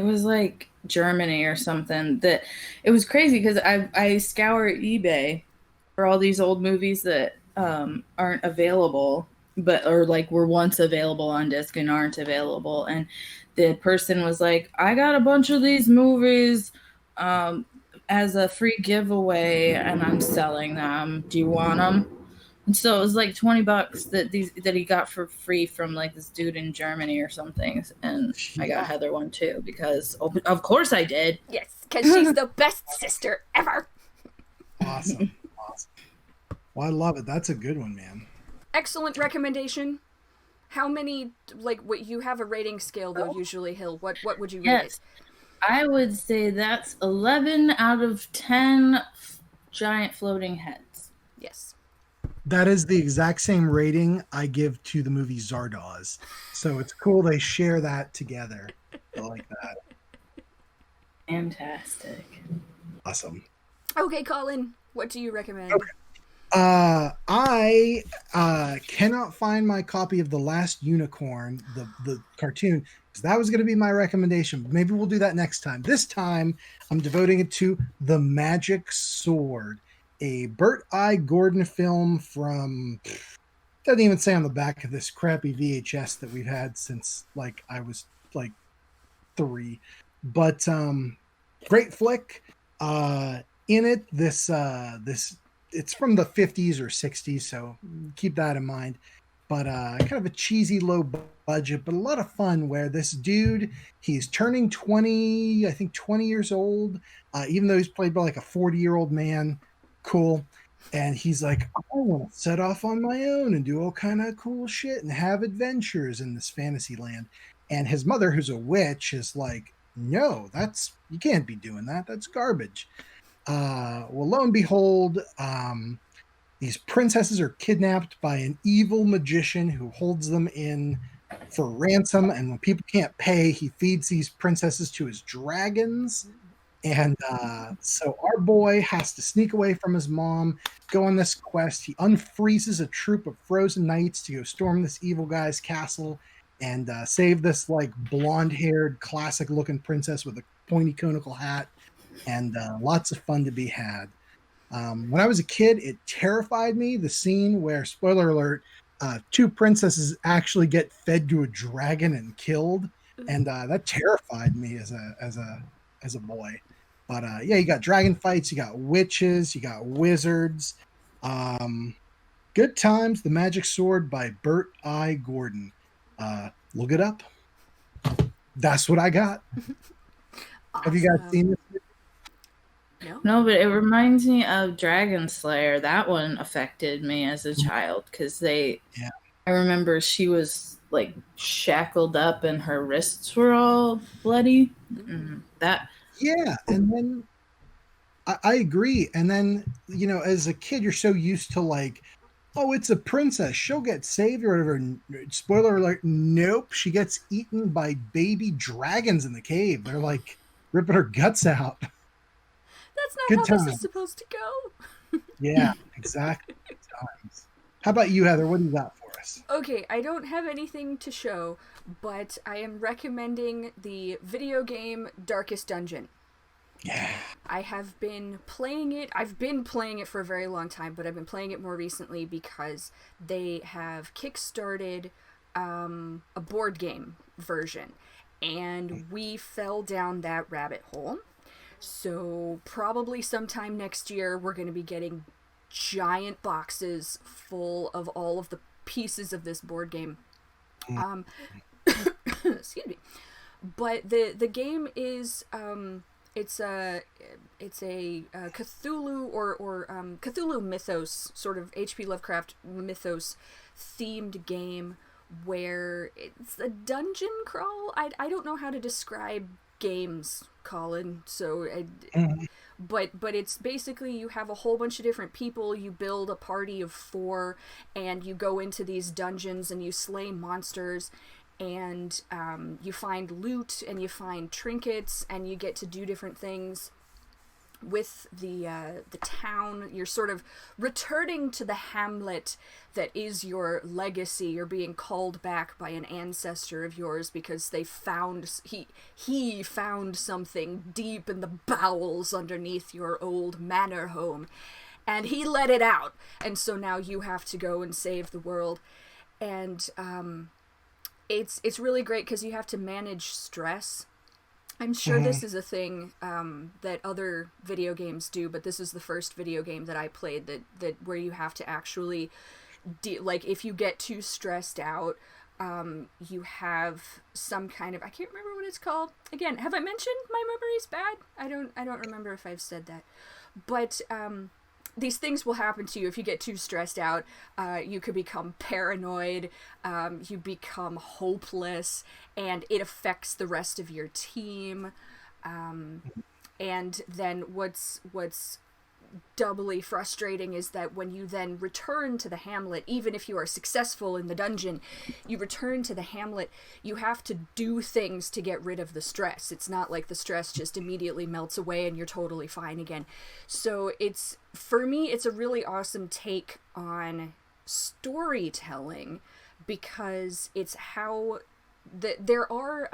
was like Germany or something. That it was crazy because I scour eBay for all these old movies that aren't available, or like were once available on disc and aren't available. And the person was like, I got a bunch of these movies as a free giveaway, and I'm selling them. Do you want them? And so it was like $20 that he got for free from like this dude in Germany or something. And I got Heather one too because of course I did. Yes, because she's the best sister ever. Awesome. Well, I love it. That's a good one, man. Excellent recommendation. How many, like, what you have a rating scale though, usually, Hill? What would you rate it? I would say that's 11 out of 10 giant floating heads. Yes. That is the exact same rating I give to the movie Zardoz. So it's cool they share that together. I like that. Fantastic. Awesome. Okay, Colin, what do you recommend? Okay. I cannot find my copy of The Last Unicorn, the cartoon, because that was going to be my recommendation. Maybe we'll do that next time. This time, I'm devoting it to The Magic Sword, a Burt I. Gordon film from, doesn't even say on the back of this crappy VHS that we've had since like I was like 3. But great flick. In it, this it's from the 50s or 60s, so keep that in mind. But kind of a cheesy, low budget, but a lot of fun, where this dude, he's turning 20, I think 20 years old, even though he's played by like a 40-year-old man. Cool. And he's like, I want to set off on my own and do all kind of cool shit and have adventures in this fantasy land. And his mother, who's a witch, is like, no, you can't be doing that. That's garbage. Well, lo and behold, these princesses are kidnapped by an evil magician who holds them in for ransom. And when people can't pay, he feeds these princesses to his dragons. And so our boy has to sneak away from his mom, go on this quest. He unfreezes a troop of frozen knights to go storm this evil guy's castle and save this like blonde-haired, classic-looking princess with a pointy conical hat. And lots of fun to be had. When I was a kid, it terrified me, the scene where, spoiler alert, 2 princesses actually get fed to a dragon and killed, and that terrified me as a boy. But yeah, you got dragon fights, you got witches, you got wizards. Good times. The Magic Sword by Burt I. Gordon. Look it up. That's what I got. Awesome. Have you guys seen this? No, but it reminds me of Dragon Slayer. That one affected me as a child because I remember she was like shackled up and her wrists were all bloody. Yeah, and then I agree. And then, as a kid, you're so used to like, oh, it's a princess, she'll get saved or whatever. Spoiler alert, nope, she gets eaten by baby dragons in the cave. They're like ripping her guts out. That's not how this is supposed to go. Yeah, exactly. How about you, Heather? What do you got for us? Okay, I don't have anything to show, but I am recommending the video game Darkest Dungeon. Yeah. I have been playing it. I've been playing it for a very long time, but I've been playing it more recently because they have kickstarted a board game version, and we fell down that rabbit hole. So probably sometime next year we're going to be getting giant boxes full of all of the pieces of this board game. Excuse me. But the game is it's a Cthulhu or Cthulhu mythos, sort of H.P. Lovecraft mythos themed game where it's a dungeon crawl. I don't know how to describe games, Colin. So but it's basically you have a whole bunch of different people, you build a party of 4, and you go into these dungeons and you slay monsters, and you find loot and you find trinkets, and you get to do different things with the town. You're sort of returning to the hamlet that is your legacy. You're being called back by an ancestor of yours because they found he found something deep in the bowels underneath your old manor home, and he let it out, and so now you have to go and save the world. And it's really great because you have to manage stress. I'm sure this is a thing that other video games do, but this is the first video game that I played that where you have to actually, like, if you get too stressed out, you have some kind of, I can't remember what it's called. Again, have I mentioned my memory's bad? I don't remember if I've said that, but these things will happen to you if you get too stressed out. You could become paranoid, you become hopeless, and it affects the rest of your team. And then what's doubly frustrating is that when you then return to the hamlet, even if you are successful in the dungeon, you return to the hamlet, you have to do things to get rid of the stress. It's not like the stress just immediately melts away and you're totally fine again. So for me, it's a really awesome take on storytelling, because it's how there are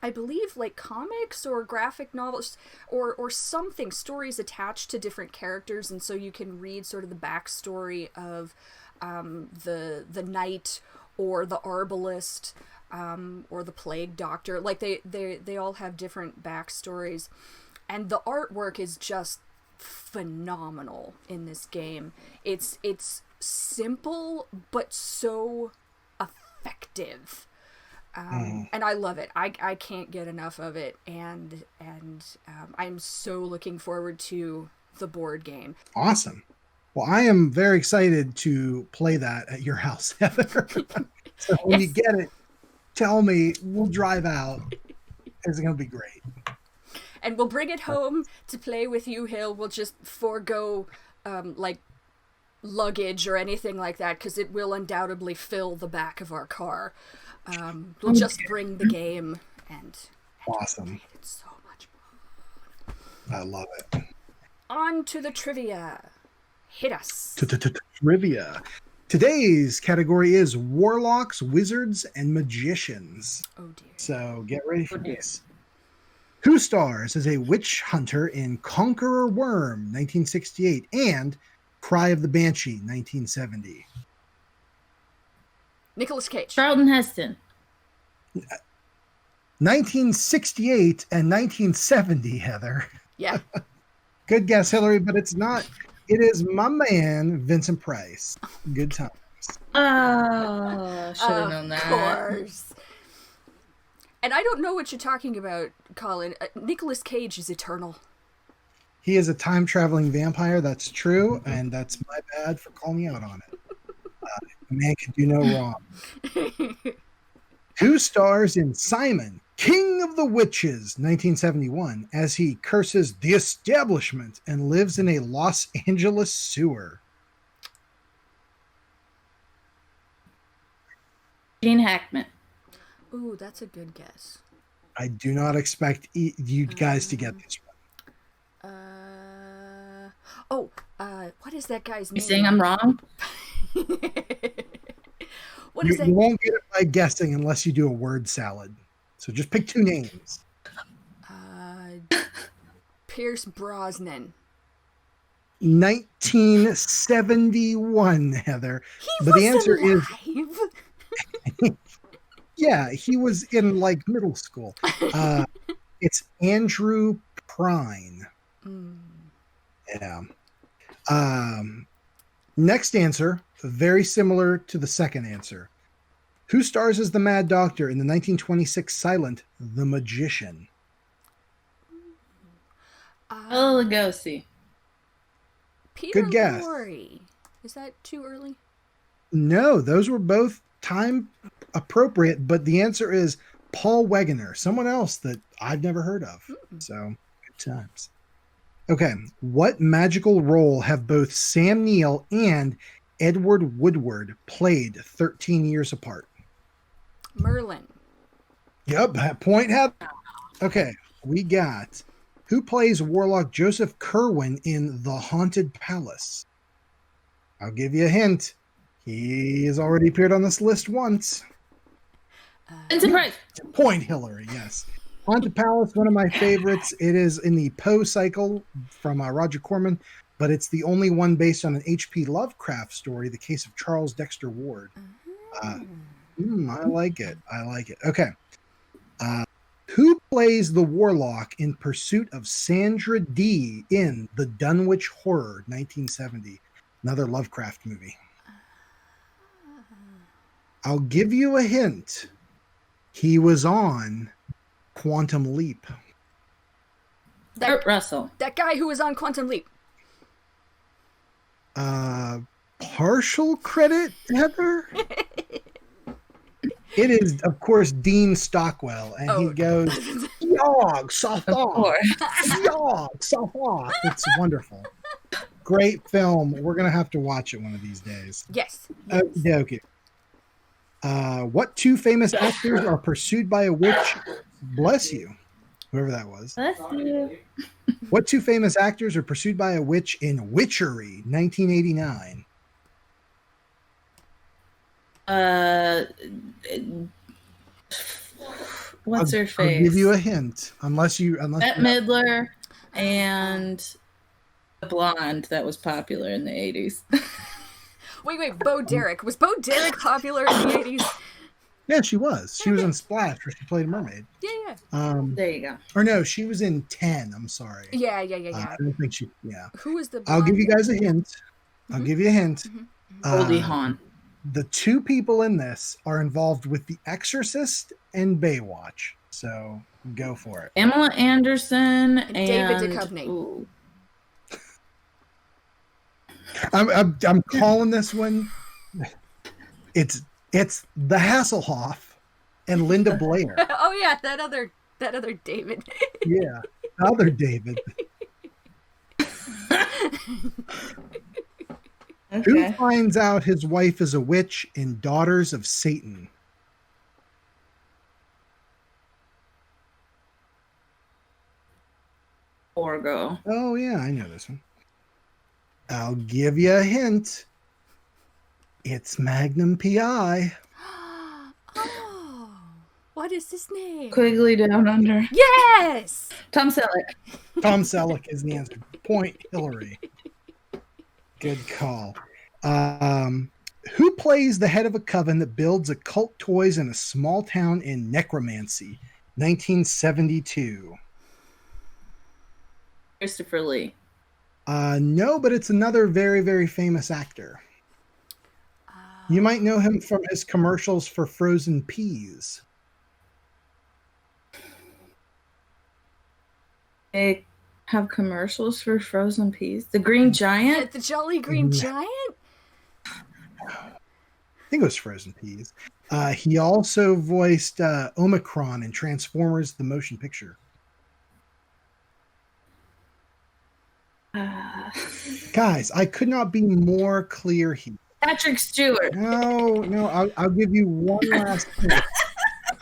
I believe, like, comics or graphic novels or something, stories attached to different characters, and so you can read sort of the backstory of the knight or the arbalist or the plague doctor. Like, they all have different backstories, and the artwork is just phenomenal in this game. It's simple but so effective. And I love it. I can't get enough of it, and I'm so looking forward to the board game. Awesome. Well, I am very excited to play that at your house, Heather. So when you get it, tell me. We'll drive out. It's going to be great. And we'll bring it home to play with you, Hill. We'll just forego like luggage or anything like that, because it will undoubtedly fill the back of our car. We'll just bring the game and awesome. It's so much fun. I love it. On to the trivia. Hit us. Trivia. Today's category is warlocks, wizards, and magicians. Oh dear. So get ready for this. Who stars as a witch hunter in Conqueror Worm, 1968, and Cry of the Banshee, 1970? Nicolas Cage. Charlton Heston. 1968 and 1970, Heather. Yeah. Good guess, Hilary, but it's not. It is my man, Vincent Price. Good times. Oh, should have known that. Of course. And I don't know what you're talking about, Colin. Nicolas Cage is eternal. He is a time-traveling vampire, that's true, and that's my bad for calling you out on it. The man can do no wrong. Who stars in Simon, King of the Witches, 1971, as he curses the establishment and lives in a Los Angeles sewer? Gene Hackman. Ooh, that's a good guess. I do not expect you guys to get this one. What is that guy's name? You saying I'm wrong? What is that? You won't get it by guessing unless you do a word salad. So just pick 2 names. Pierce Brosnan. 1971, Heather. He was the answer alive. is Yeah, he was in like middle school. It's Andrew Prine. Yeah. Next answer, very similar to the second answer. Who stars as the Mad Doctor in the 1926 silent The Magician? Bela Lugosi. Peter Good guess. Lorre. Is that too early? No, those were both time appropriate, but the answer is Paul Wegener, someone else that I've never heard of. So, good times. Okay, what magical role have both Sam Neill and Edward Woodward played 13 years apart? Merlin. Yep, point have. Okay, we got who plays Warlock Joseph Kerwin in The Haunted Palace? I'll give you a hint. He has already appeared on this list once. Vincent Price. Point, Hilary, yes. Haunted Palace, one of my favorites. It is in the Poe cycle from Roger Corman, but it's the only one based on an H.P. Lovecraft story, The Case of Charles Dexter Ward. I like it. I like it. Okay. Who plays the Warlock in Pursuit of Sandra Dee in The Dunwich Horror, 1970? Another Lovecraft movie. I'll give you a hint. He was on Quantum Leap. Kurt Russell. That guy who was on Quantum Leap. Partial credit, Heather? It is, of course, Dean Stockwell, and he goes, "Yog, soft off, yog, soft off." It's wonderful. Great film. We're gonna have to watch it one of these days. Yes. Okay. What two famous actors are pursued by a witch? Bless you, whoever that was. Bless you. What two famous actors are pursued by a witch in Witchery, 1989? What's her face? I'll give you a hint, unless Bette Midler and the blonde that was popular in the 80s. Wait, Bo Derek. Was Bo Derek popular in the 80s? Yeah, she was. She was in Splash, where she played a mermaid. Yeah. There you go. Or no, she was in 10. I'm sorry. Yeah. I don't think she. Yeah. Who was the? I'll give you guys a hint. Mm-hmm. Goldie Hawn. The two people in this are involved with The Exorcist and Baywatch. So go for it. Pamela Anderson and David Duchovny. Ooh. I'm calling this one. It's the Hasselhoff and Linda Blair. Oh yeah, that other David. Yeah, other David. Okay. Who finds out his wife is a witch in Daughters of Satan? Orgo. Oh yeah, I know this one. I'll give you a hint. It's Magnum PI. Oh, what is his name? Quigley Down Under. Yes. Tom Selleck. Tom Selleck is the answer. Point, Hilary. Good call. Who plays the head of a coven that builds occult toys in a small town in Necromancy, 1972? Christopher Lee. No, but it's another very, very famous actor. You might know him from his commercials for frozen peas. They have commercials for frozen peas. The Green Giant. The Jolly Green Giant? I think it was frozen peas. He also voiced Omicron in Transformers: The Motion Picture. Guys, I could not be more clear here. Patrick Stewart. No, I'll give you one last hint.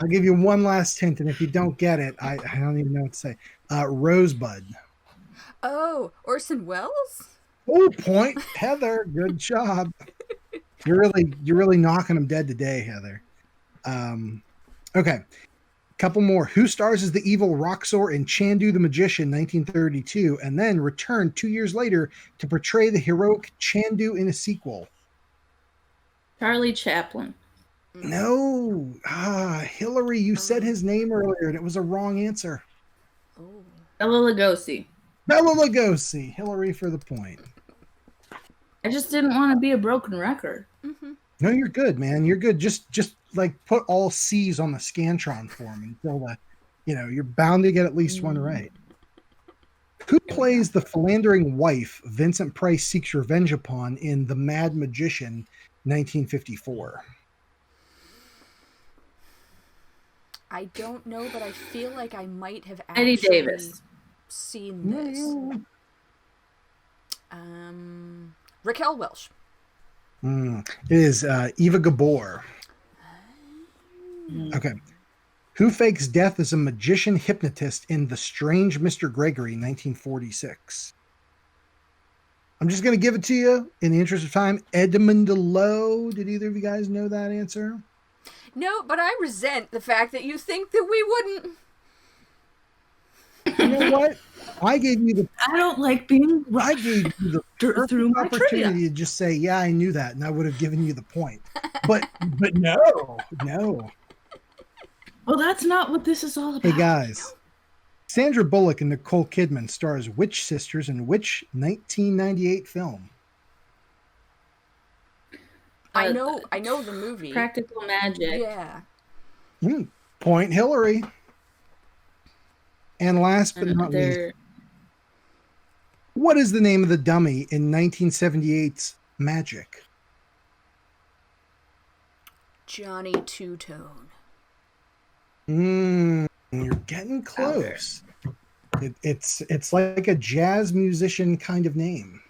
I'll give you one last hint, and if you don't get it, I don't even know what to say. Rosebud. Oh, Orson Welles? Oh, point, Heather. Good job. You're really knocking them dead today, Heather. Okay. Couple more. Who stars as the evil Roxor in Chandu the Magician, 1932, and then returned 2 years later to portray the heroic Chandu in a sequel? Charlie Chaplin. No. Hilary, you said his name earlier, and it was a wrong answer. Oh. Bela Lugosi. Bela Lugosi. Hilary for the point. I just didn't want to be a broken record. No, you're good, man. You're good. Just like put all C's on the Scantron form until you're bound to get at least one right. Who plays the philandering wife Vincent Price seeks revenge upon in The Mad Magician, 1954? I don't know, but I feel like I might have Eddie actually Davis. seen this. Raquel Welch. It is Eva Gabor. Okay. Who fakes death as a magician hypnotist in The Strange Mr. Gregory, 1946? I'm just going to give it to you in the interest of time. Edmund Lowe. Did either of you guys know that answer? No, but I resent the fact that you think that we wouldn't. You know what? I don't like being I gave you the through my opportunity trivia. to just say, yeah, I knew that, and I would have given you the point. But no. Well, that's not what this is all about. Hey, guys. Sandra Bullock and Nicole Kidman stars which sisters in which 1998 film? I know the movie. Practical Magic. Yeah. Point Hilary. And last but not least, what is the name of the dummy in 1978's Magic? Johnny Two-Tone. You're getting close. It's like a jazz musician kind of name.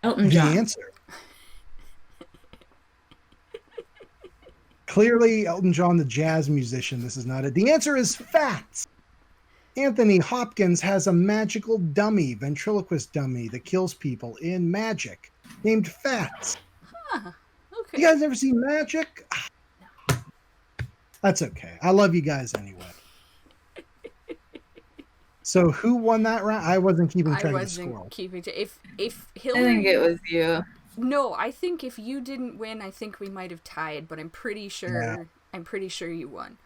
Elton John. The answer. Clearly, Elton John, the jazz musician. This is not it. The answer is Fats. Anthony Hopkins has a magical dummy, ventriloquist dummy that kills people in Magic, named Fats. Huh. Okay. You guys ever seen Magic? That's okay. I love you guys anyway. So who won that round? I wasn't keeping track of the score. I wasn't keeping track. If I Hilary... think it was you. No, I think if you didn't win, I think we might have tied, but I'm pretty sure Yeah. you won.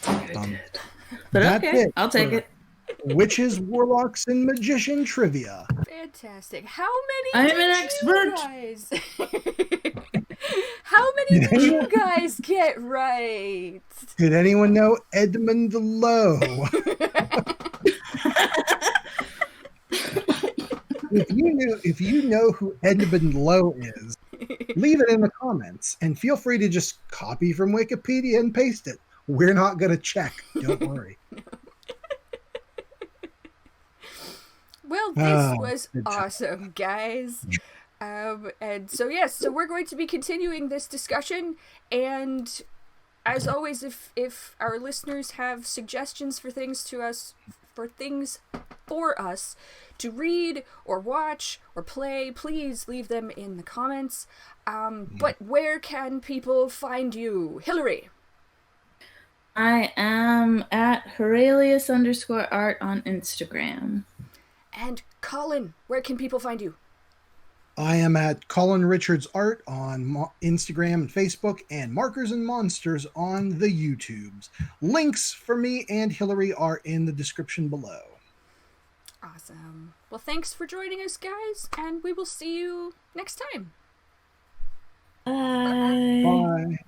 But That's okay, it I'll take for it. Witches, Warlocks, and Magician Trivia. Fantastic. How many I'm did an you expert. guys? How many did you guys get right? Did anyone know Edmund Lowe? If you know who Edmund Lowe is, leave it in the comments and feel free to just copy from Wikipedia and paste it. We're not going to check. Don't worry. Well, this was awesome, guys. And so, yes, so we're going to be continuing this discussion. And as always, if our listeners have suggestions for things for us to read or watch or play, please leave them in the comments. But where can people find you? Hilary? I am at Horalius_art on Instagram. And Colin, where can people find you? I am at Colin Richards Art on Instagram and Facebook, and Markers and Monsters on the YouTubes. Links for me and Hilary are in the description below. Awesome. Well, thanks for joining us, guys, and we will see you next time. Bye. Bye.